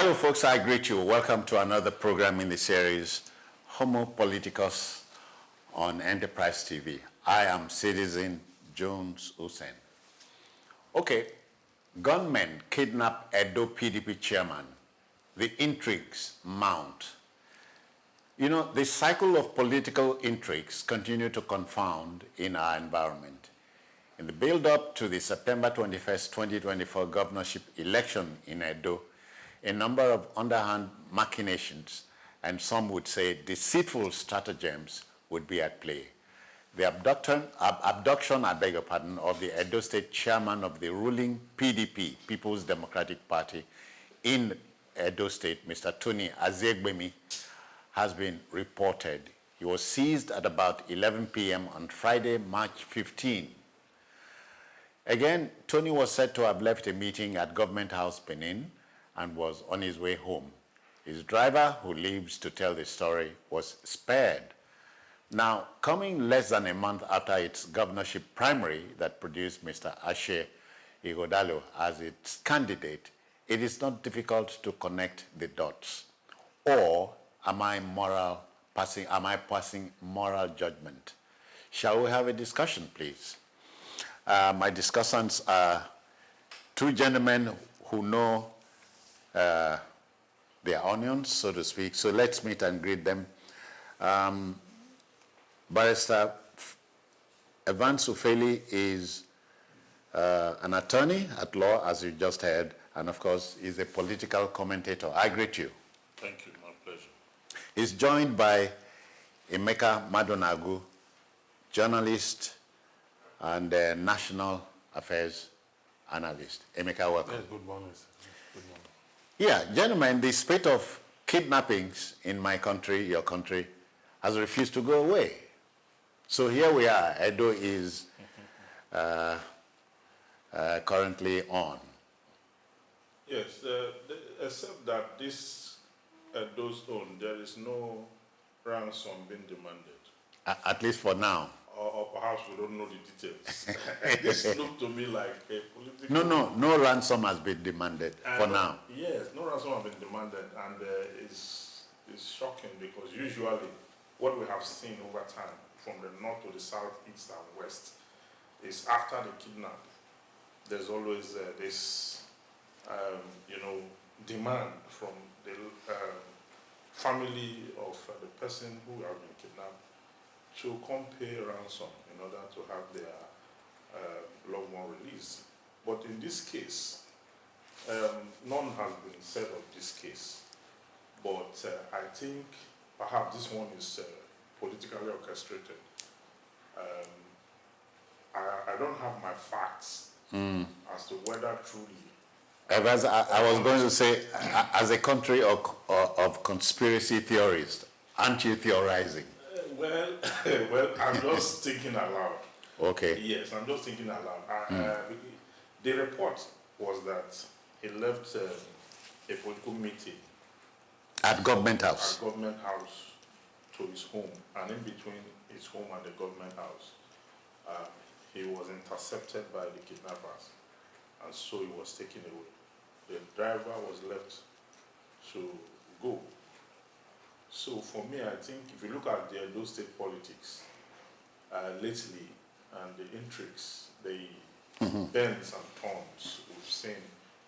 Hello, folks. I greet you. Welcome to another program in the series, Homo Politicus on Enterprise TV. I am Citizen Jones Hussein. Okay, gunmen kidnap Edo PDP chairman. The intrigues mount. You know, the cycle of political intrigues continue to confound in our environment. In the build-up to the September 21st, 2024 governorship election in Edo, a number of underhand machinations and some would say deceitful stratagems would be at play. The abduction, I beg your pardon, of the Edo State chairman of the ruling PDP, People's Democratic Party, in Edo State, Mr. Tony Azegbemi, has been reported. He was seized at about 11 p.m. on Friday, March 15. Again, Tony was said to have left a meeting at Government House, Benin, and was on his way home. His driver, who lives to tell the story, was spared. Now, coming less than a month after its governorship primary that produced Mr. Ashe Ighodalo as its candidate, it is not difficult to connect the dots. Or am I passing moral judgment? Shall we have a discussion, please? My discussants are two gentlemen who know their onions, so to speak. So let's meet and greet them. Barrister Evans Ufeli is an attorney at law, as you just heard, and of course is a political commentator. I greet you. Thank you, my pleasure. He's joined by Emeka Madonagu, journalist and national affairs analyst. Emeka, welcome. Yes, good morning, sir. Good morning. Yeah, gentlemen, the spate of kidnappings in my country, your country, has refused to go away. So here we are. Edo is currently on. Yes, except that this Edo's own, there is no ransom being demanded. At least for now. Or perhaps we don't know the details. This looked to me like a political... No ransom has been demanded for now. Yes, no ransom has been demanded, and it's shocking because usually what we have seen over time from the north to the south, east and west is after the kidnap, there's always this, demand from the family of the person who has been kidnapped to come pay ransom in order to have their loved one released. But in this case, none has been said of this case. But I think perhaps this one is politically orchestrated. I don't have my facts as to whether truly. I was going to say, as a country of conspiracy theorists, aren't you theorizing? Well, I'm just thinking aloud. Okay. Yes, I'm just thinking aloud. The report was that he left a political meeting at Government House. At Government House to his home, and in between his home and the Government House, he was intercepted by the kidnappers, and so he was taken away. The driver was left to go. So for me, I think if you look at the Edo State politics lately and the intrigues, the bends and turns we've seen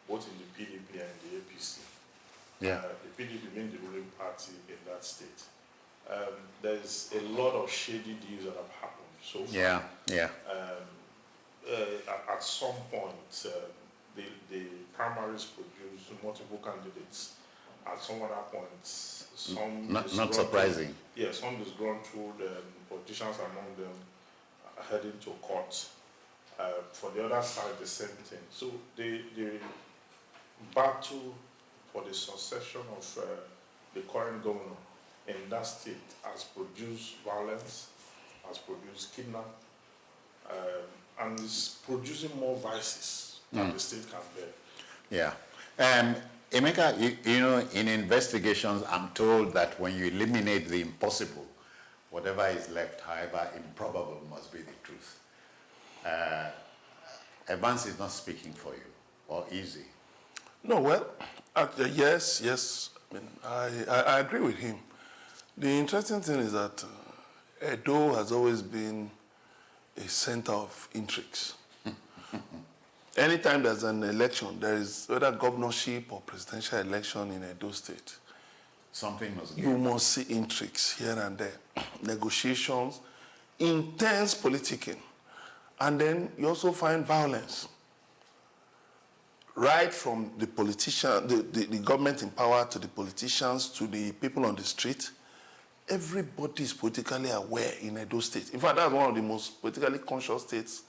both in the PDP and the APC. Yeah. The PDP being the ruling party in that state. There's a lot of shady deals that have happened so far. Yeah. At some point, the primaries produced multiple candidates. At some other points, some not surprising. Some disgruntled politicians among them heading to court. For the other side, the same thing. So the battle for the succession of the current governor in that state has produced violence, has produced kidnap, and is producing more vices than the state can bear. Yeah. Emeka, you know, in investigations, I'm told that when you eliminate the impossible, whatever is left, however improbable, must be the truth. Evans is not speaking for you, or is he? No, well, Yes. I mean, I agree with him. The interesting thing is that Edo has always been a center of intrigues. Anytime there's an election, there is whether governorship or presidential election in Edo State, Something must you give. must see intrigues here and there, negotiations, intense politicking, and then you also find violence. Right from the politician, the government in power to the politicians to the people on the street, everybody is politically aware in Edo State. In fact, that's one of the most politically conscious states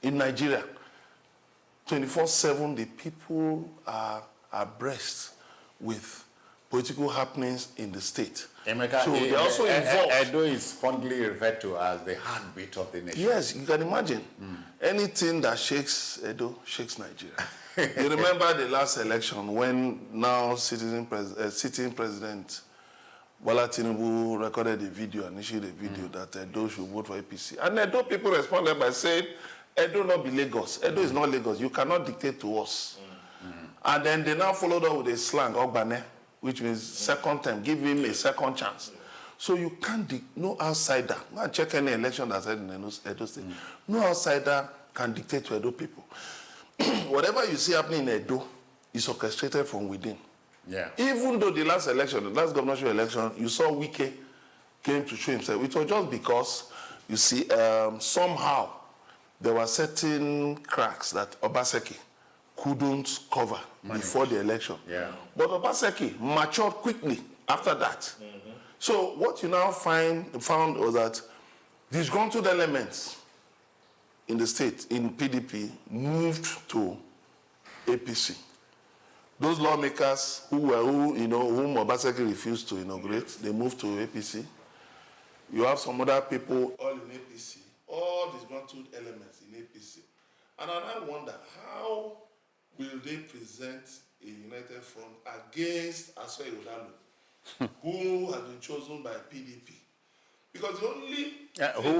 in Nigeria. 24/7, the people are abreast with political happenings in the state. Emeka, So they're also involved. Edo is fondly referred to as the heartbeat of the nation. Yes, you can imagine. Anything that shakes Edo shakes Nigeria. You remember the last election when now sitting president Bola Tinubu recorded a video and issued a video that Edo should vote for APC. And Edo people responded by saying, Edo not be Lagos. Edo is not Lagos. You cannot dictate to us. And then they now followed up with a slang, Ogbane, which means second term, give him a second chance. So you can't, no outsider, go and check any election that's held in Edo State. No outsider can dictate to Edo people. Whatever you see happening in Edo is orchestrated from within. Yeah. Even though the last election, the last governorship election, you saw Wike came to show himself. It was just because, you see, somehow there were certain cracks that Obaseki couldn't cover before the election. Yeah. But Obaseki matured quickly after that. So what you now found was that disgruntled elements in the state, in PDP, moved to APC. Those lawmakers whom Obaseki refused to inaugurate, they moved to APC. You have some other people all in APC, all disgruntled elements in APC. And I wonder, how will they present a united front against Aswe Odalu, who has been chosen by PDP? Because the only...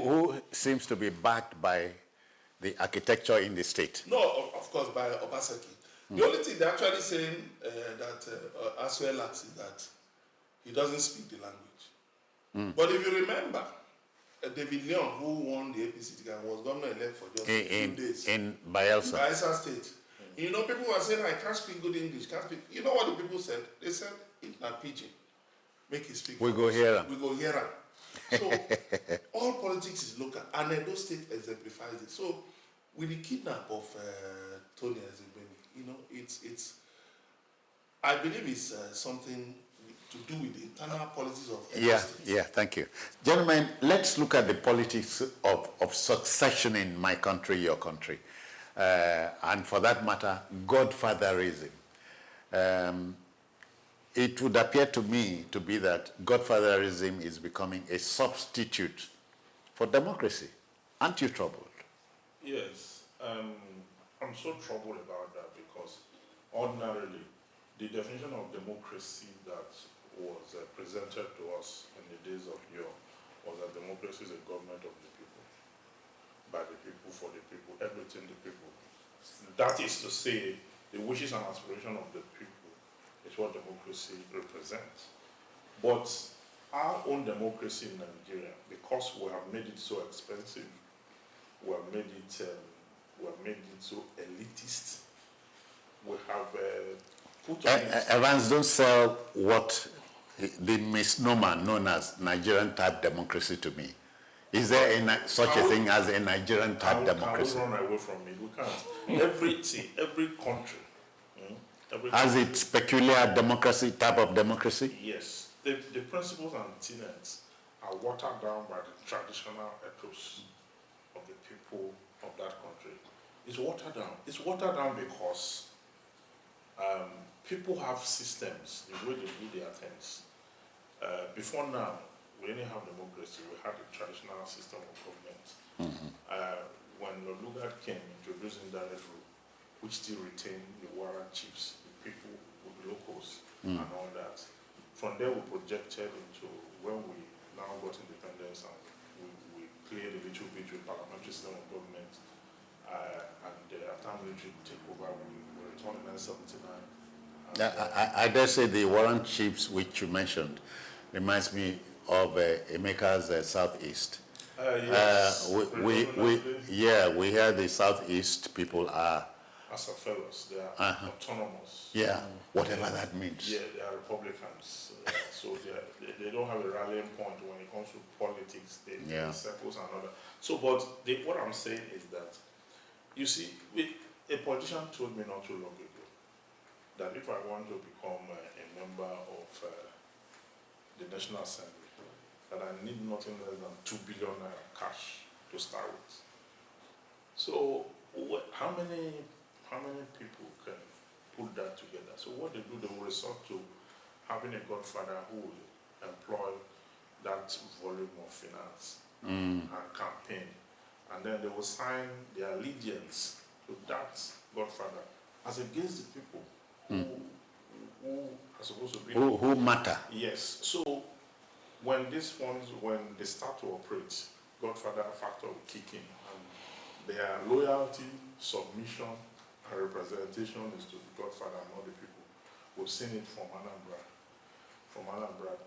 who seems to be backed by the architecture in the state. No, of course, by Obaseki. The only thing they're actually saying that Aswe lacks is that he doesn't speak the language. But if you remember, David Leon, who won the APC ticket, was governor-elect for just a few days. In Bayelsa. Bayelsa State. You know, people were saying, I can't speak good English, can't speak. You know what the people said? They said, if not pidgin, make it speak. We go here. We go here. So, all politics is local, and Edo State exemplifies it. So, with the kidnap of Tony Ezebemi, you know, it's. I believe it's something to do with the internal policies of Edo State. Yeah, thank you. Gentlemen, let's look at the politics of succession in my country, your country. And for that matter, godfatherism. It would appear to me to be that godfatherism is becoming a substitute for democracy. Aren't you troubled? Yes, I'm so troubled about that because ordinarily the definition of democracy that was presented to us in the days of yore was that democracy is a government of the people, by the people, for the people, everything the people. That is to say, the wishes and aspirations of the people is what democracy represents. But our own democracy in Nigeria, because we have made it so expensive, we have made it so elitist, we have put on Evans, don't sell what the misnomer known as Nigerian type democracy to me. Is there such a thing as a Nigerian type democracy? Can we run away from it? We can't. Every country, has its peculiar democracy, type of democracy? Yes. The principles and tenets are watered down by the traditional ethos of the people of that country. It's watered down. It's watered down because people have systems, the way they do their things. Before now, we didn't have democracy. We had a traditional system of government. When Lugard came introducing indirect rule, which still retained the warrant chiefs, the people with locals and all that. From there, we projected into when we now got independence and we cleared a little bit with parliamentary system of government. And after military takeover, we returned in 1979. I dare say the warrant chiefs which you mentioned reminds me of Emeka's Southeast. Yes, We hear the Southeast people are, as a fellows, they are autonomous. whatever that means. Yeah, they are Republicans, so they don't have a rallying point when it comes to politics. They circles and other. So, but what I'm saying is that, you see, a politician told me not too long ago that if I want to become a member of the National Assembly, that I need nothing less than 2 billion naira cash to start with. So, how many people can put that together? So what they do, they will resort to having a godfather who will employ that volume of finance and campaign, and then they will sign their allegiance to that godfather as against the people who are supposed to be Who matter. Yes. So when these funds, when they start to operate, godfather factor will kick in, and their loyalty, submission, and representation is to the godfather, not the people. We've seen it from Anambra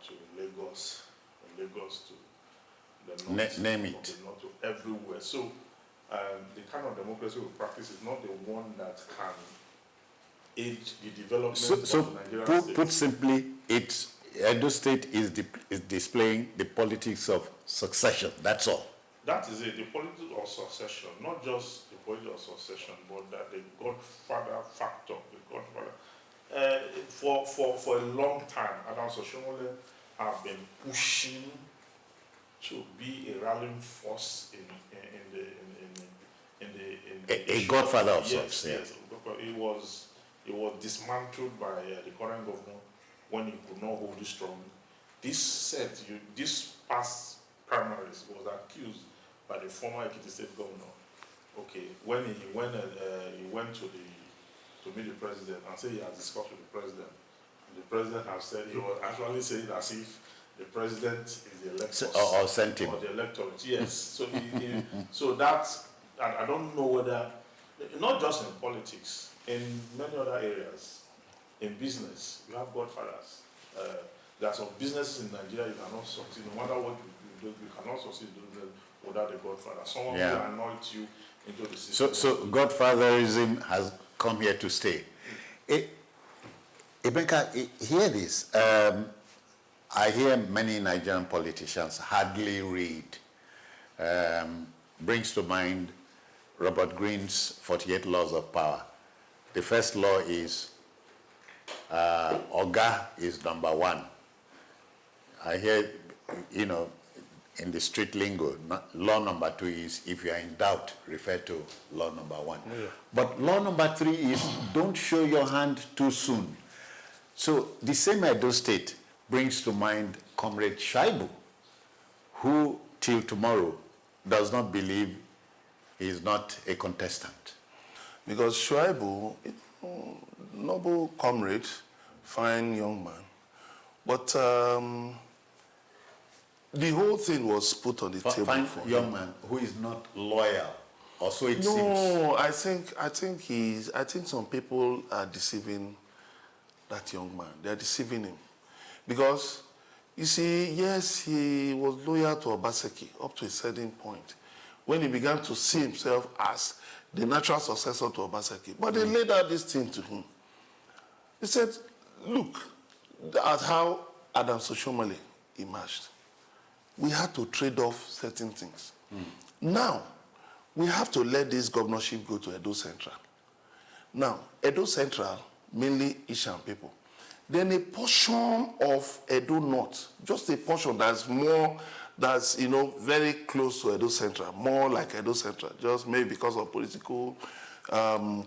to Lagos, from Lagos to the north, Name from it. the north to everywhere. So the kind of democracy we practice is not the one that can aid the development of the Nigerian state. Put simply, Edo State is displaying the politics of succession. That's all. That is it, the politics of succession, not just the politics of succession, but that the godfather factor, the godfather. For a long time, Adams Oshomole have been pushing to be a rallying force in the A godfather of yes, sorts. Yeah. yes. It was dismantled by the current governor when he could not hold it strong. This past primaries was accused by the former Ekiti State governor. Okay, when he went to meet the president and said he has discussed with the president, and the president has said he was actually saying as if the president is the elector Or sent him. or the electorate. Yes. So so that's, and I don't know whether, not just in politics, in many other areas, in business, you have godfathers. There are some businesses in Nigeria you cannot succeed, no matter what you do, you cannot succeed without a godfather. Someone will anoint you into the system. So godfatherism has come here to stay. Emeka, hear this. I hear many Nigerian politicians hardly read. Brings to mind Robert Greene's 48 Laws of Power. The first law is Oga is number one. I hear, in the street lingo, law number 2 is if you are in doubt, refer to law number 1. Yeah. But law number 3 is don't show your hand too soon. So the same Edo State brings to mind Comrade Shaibu, who till tomorrow does not believe he is not a contestant. Because Shaibu, noble comrade, fine young man, but the whole thing was put on the table Fine for young him. man who is not loyal, or so it seems. No, I think some people are deceiving that young man. They are deceiving him. Because, you see, yes, he was loyal to Obaseki up to a certain point, when he began to see himself as the natural successor to Obaseki. But they laid out this thing to him. He said, look at how Adams Oshomole emerged. We had to trade off certain things. Now, we have to let this governorship go to Edo Central. Now, Edo Central, mainly Ishan people. Then a portion of Edo North, just a portion that's very close to Edo Central, more like Edo Central, just maybe because of political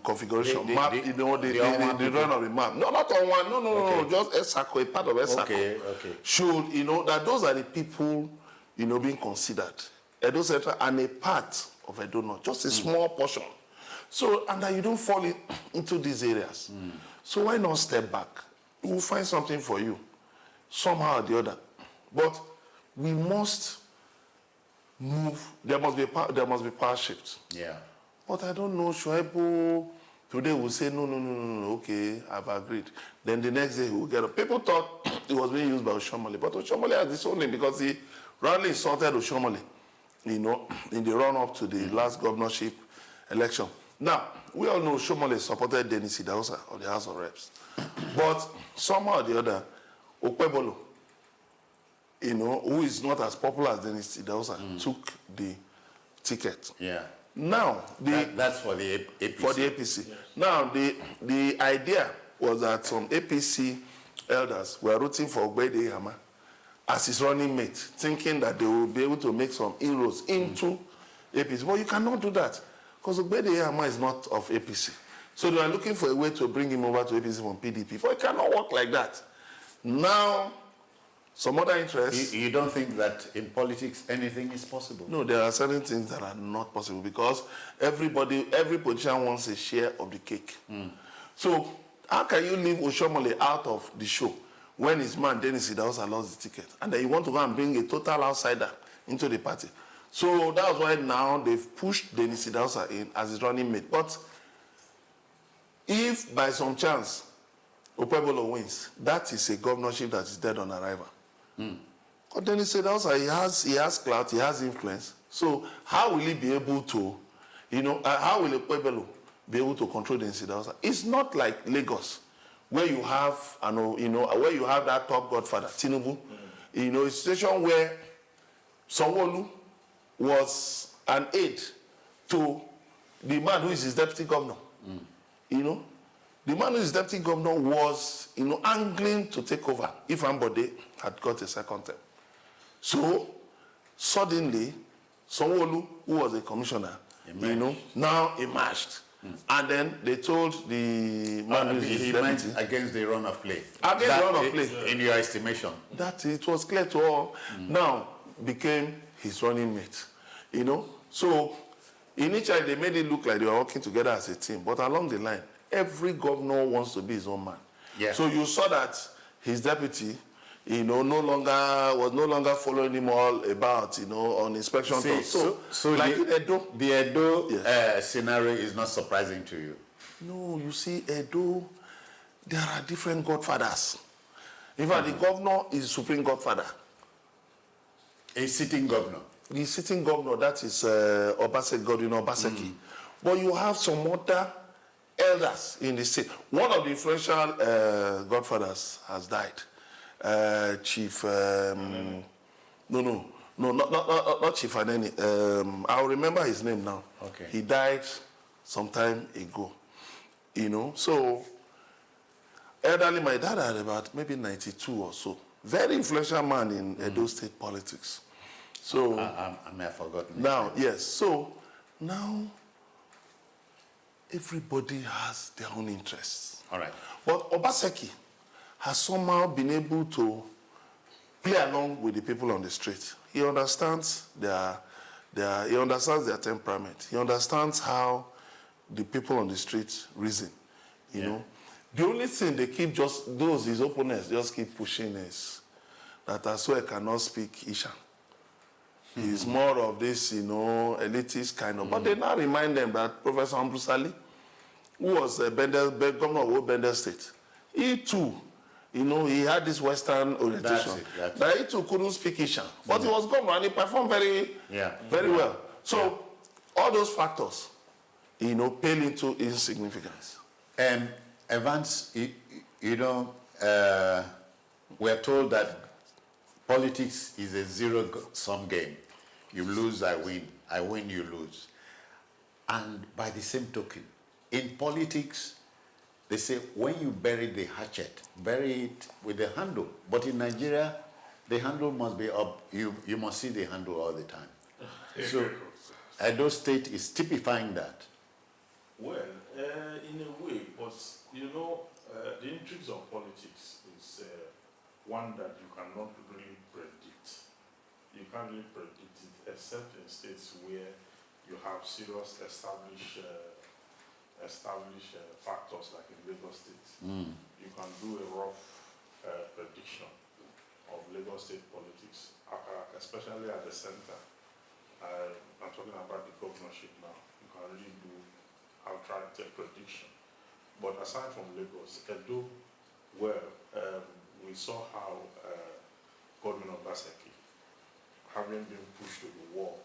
configuration. The run of the map. No, not on one. No. Just Esako, a part of Esako. Okay. Should, that those are the people, being considered. Edo Central and a part of Edo North, just a small portion. So, and that you don't fall into these areas. So why not step back? We'll find something for you, somehow or the other. But we must move. There must be power shift. Yeah. But I don't know, Shuaibu Today we'll say, no, okay, I've agreed. Then the next day we'll get up. People thought it was being used by Oshomole, but Oshomole has this own name because he roundly insulted Oshomole, in the run-up to the last governorship election. Now, we all know Oshomole supported Dennis Idahosa of the House of Reps. But somehow or the other, Okpebolo, who is not as popular as Dennis Idahosa, took the ticket. Yeah. Now, that's for the APC. For the APC. Yes. Now, the idea was that some APC elders were rooting for Ogbede Ihama as his running mate, thinking that they will be able to make some inroads into APC. But you cannot do that, because Ogbede Ihama is not of APC. So they are looking for a way to bring him over to APC from PDP. But it cannot work like that. Now, some other interests. You don't think that in politics anything is possible? No, there are certain things that are not possible because every politician wants a share of the cake. So how can you leave Oshomole out of the show when his man Dennis Idahosa lost the ticket, and then you want to go and bring a total outsider into the party? So that's why now they've pushed Dennis Idahosa in as his running mate. But if by some chance Okpebolo wins, that is a governorship that is dead on arrival. But then he said also he has clout, he has influence. So how will he be able to, how will Okpebolo be able to control the Idahosa? It's not like Lagos, where you have, where you have that top godfather, Tinubu. A situation where Sanwo-Olu was an aide to the man who is his deputy governor. The man who is deputy governor was, angling to take over if Ambode had got a second term. So, suddenly, Sanwo-Olu, who was a commissioner, now emerged. And then they told the man who is his deputy. Against the run of play. Against the run of play. In your estimation. That it was clear to all. Now, became his running mate. So, initially they made it look like they were working together as a team. But along the line, every governor wants to be his own man. Yeah. So you saw that his deputy, was no longer following him all about, on inspection. So like in Edo. The Edo scenario is not surprising to you. No, you see, Edo, there are different godfathers. In fact, the governor is supreme godfather. A sitting governor. The sitting governor, that is Godwin Obaseki. But you have some other elders in the state. One of the influential godfathers has died. Chief, not Chief Aneni. I'll remember his name now. Okay. He died some time ago. So elderly, my dad had about maybe 92 or so. Very influential man in Edo State politics. So I may have forgotten. Now, yes. So now everybody has their own interests. All right. But Obaseki has somehow been able to play along with the people on the street. He understands their temperament. He understands how the people on the street reason. You know, the only thing they keep his opponents just keep pushing is that Asue cannot speak Ishan. He's more of this, elitist kind of. But they now remind them that Professor Ambrusali, who was governor of Bender State, he too, he had this Western orientation. That he too couldn't speak Ishan. But he was governor and he performed very well. So all those factors, pale into insignificance. Evans, we're told that politics is a zero-sum game. You lose, I win. I win, you lose. And by the same token, in politics, they say when you bury the hatchet, bury it with the handle. But in Nigeria, the handle must be up. You must see the handle all the time. So Edo State is typifying that. Well, in a way, but the intrigues of politics is one that you cannot really predict. You can't really predict it, except in states where you have serious established factors like in Lagos State. You can do a rough prediction of Lagos State politics, especially at the center. I'm talking about the governorship now. You can really do outright prediction. But aside from Lagos, Edo, well, we saw how Godwin Obaseki, having been pushed to the wall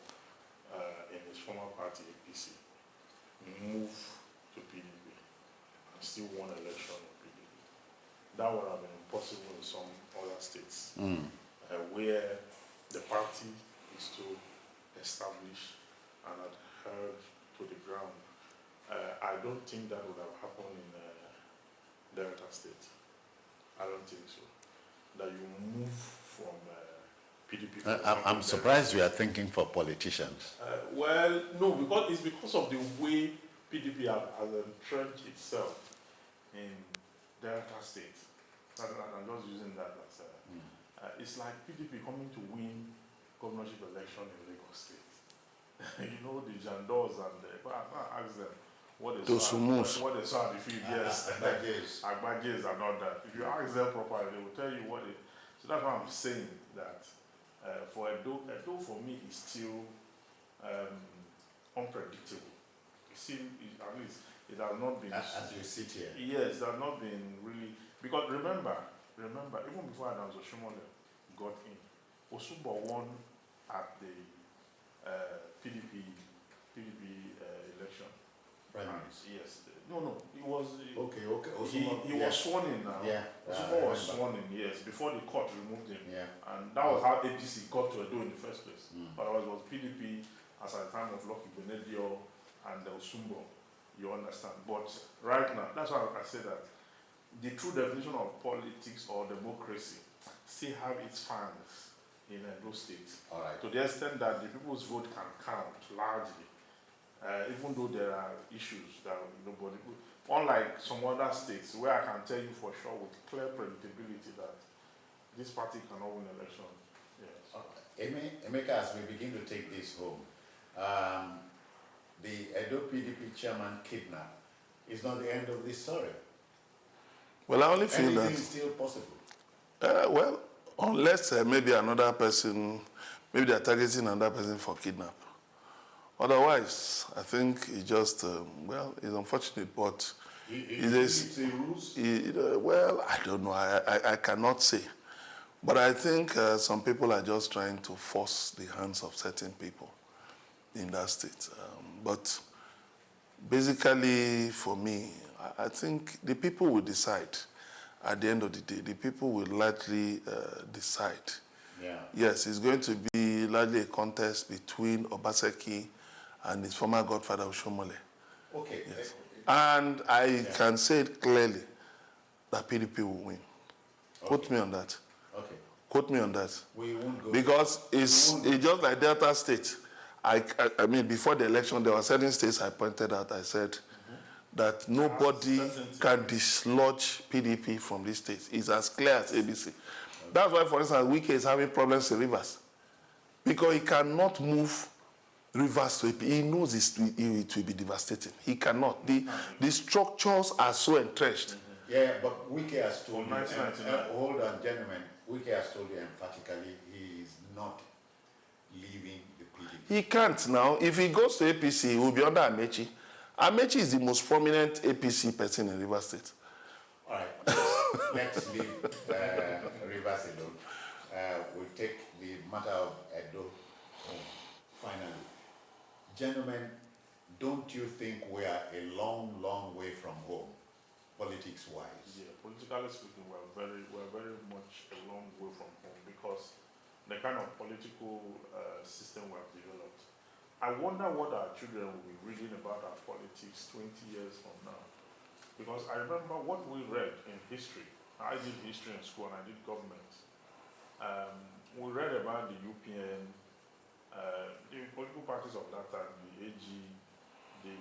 in his former party, APC, moved to PDP and still won election in PDP. That would have been impossible in some other states where the party is too established and adhered to the ground. I don't think that would have happened in Delta State. I don't think so. That you move from PDP. I'm surprised you are thinking for politicians. Well, no, because it's because of the way PDP has entrenched itself in Delta State. I'm just using that as it's like PDP coming to win governorship election in Lagos State. You know, the Jandos and I ask them what they saw at the field, yes. Agbajes and all that. If you ask them properly, they will tell you what they. So that's why I'm saying that for Edo for me is still unpredictable. At least it has not been. As you sit here. Yes, it has not been really, because remember, even before Adams Oshomole got in, Osunbo won at the PDP election. Yes. No. He was. Okay. He was sworn in now. Yeah. Osunbo was sworn in, yes, before the court removed him. Yeah. And that was how APC got to Edo in the first place. Otherwise, it was PDP as at the time of Lucky Benedio and Osunbo. You understand? But right now, that's why I say that the true definition of politics or democracy still have its fans in Edo State. All right. To the extent that the people's vote can count largely, even though there are issues that nobody. Unlike some other states where I can tell you for sure with clear predictability that this party cannot win election. Yes. Emeka, as we begin to take this home, the Edo PDP chairman kidnapped is not the end of this story. Well, I only feel Anything that. is still possible. Well, unless maybe another person, maybe they're targeting another person for kidnap. Otherwise, I think it's just, it's unfortunate, but It's a ruse? well, I don't know. I cannot say. But I think some people are just trying to force the hands of certain people in that state. But basically, for me, I think the people will decide. At the end of the day, the people will largely decide. Yeah. Yes, it's going to be largely a contest between Obaseki and his former godfather, Oshomole. Okay. Yes. And I can say it clearly that PDP will win. Okay. Quote me on that. Okay. Quote me on that. We won't go. Because it's just like Delta State. I mean, before the election, there were certain states I pointed out. I said that nobody can dislodge PDP from these states. It's as clear as ABC. Okay. That's why, for instance, Wike is having problems in Rivers. Because he cannot move Rivers to AP. He knows it will be devastating. He cannot. The structures are so entrenched. Yeah, but Wike has told you, hold on, gentlemen, Wike has told you emphatically he is not leaving the PDP. He can't now. If he goes to APC, he will be under Amechi. Amechi is the most prominent APC person in Rivers State. All right, let's leave Rivers alone. We'll take the matter of Edo home, finally. Gentlemen, don't you think we are a long, long way from home, politics-wise? Yeah, politically speaking, we're very much a long way from home because the kind of political system we have developed. I wonder what our children will be reading about our politics 20 years from now. Because I remember what we read in history. I did history in school and I did government. We read about the UPN, the political parties of that time, the AG, the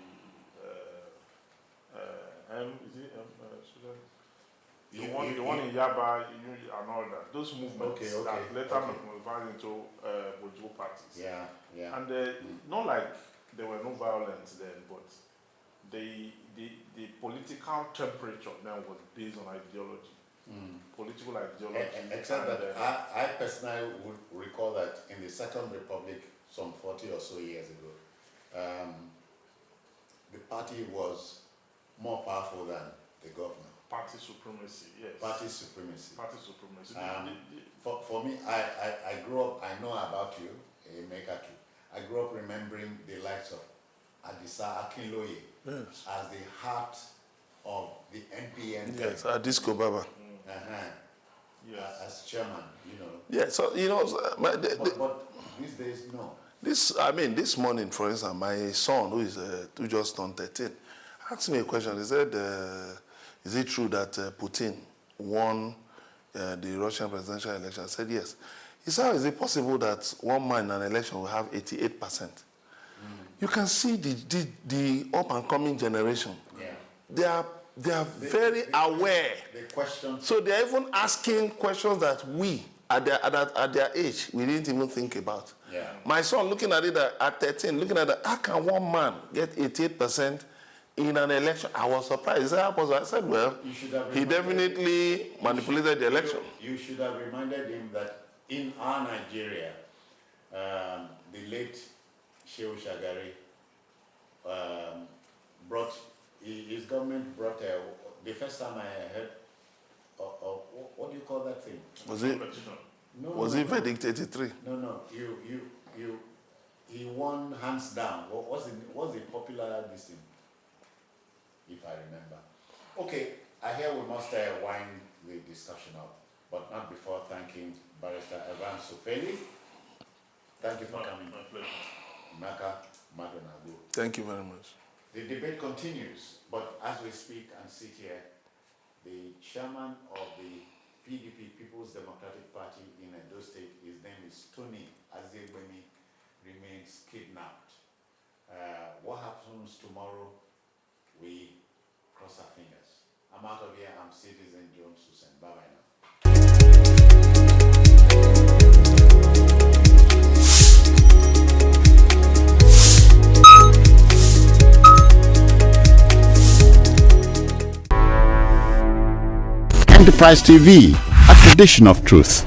the one in Yaba and all that. Those movements that later moved into political parties. Yeah. And not like there were no violence then, but the political temperature then was based on ideology. Political ideology. Except that I personally would recall that in the Second Republic, some 40 or so years ago, the party was more powerful than the government. Party supremacy, yes. Party supremacy. Party supremacy. For me, I grew up, I know about you, Emeka too. I grew up remembering the likes of Adisa Akinloye as the heart of the NPN. Yes, Adisco Baba. Yes. As chairman, you know. Yeah, so, you know, But these days, no. This morning, for instance, my son, who just turned 13, asked me a question. He said, is it true that Putin won the Russian presidential election? I said, yes. He said, how is it possible that one man in an election will have 88%? You can see the up-and-coming generation. Yeah. They are very aware. The question. So they're even asking questions that we, at their age, we didn't even think about. Yeah. My son, looking at it at 13, looking at it, how can one man get 88% in an election? I was surprised. He said, how possible? I said, well, he definitely manipulated the election. You should have reminded him that in our Nigeria, the late Shehu Shagari his government brought the first time I heard, what do you call that thing? Was it Verdict 83? No. He won hands down. What's the popular this thing? If I remember. Okay, I hear we must wind the discussion up, but not before thanking Barrister Evans Sofeli. Thank you for coming. My pleasure. Maka Madonago. Thank you very much. The debate continues, but as we speak and sit here, the chairman of the PDP, People's Democratic Party in Edo State, his name is Tony Azegbeni, remains kidnapped. What happens tomorrow? We cross our fingers. I'm out of here. I'm Citizen Jones Hussein. Bye-bye now. Enterprise TV, a tradition of truth.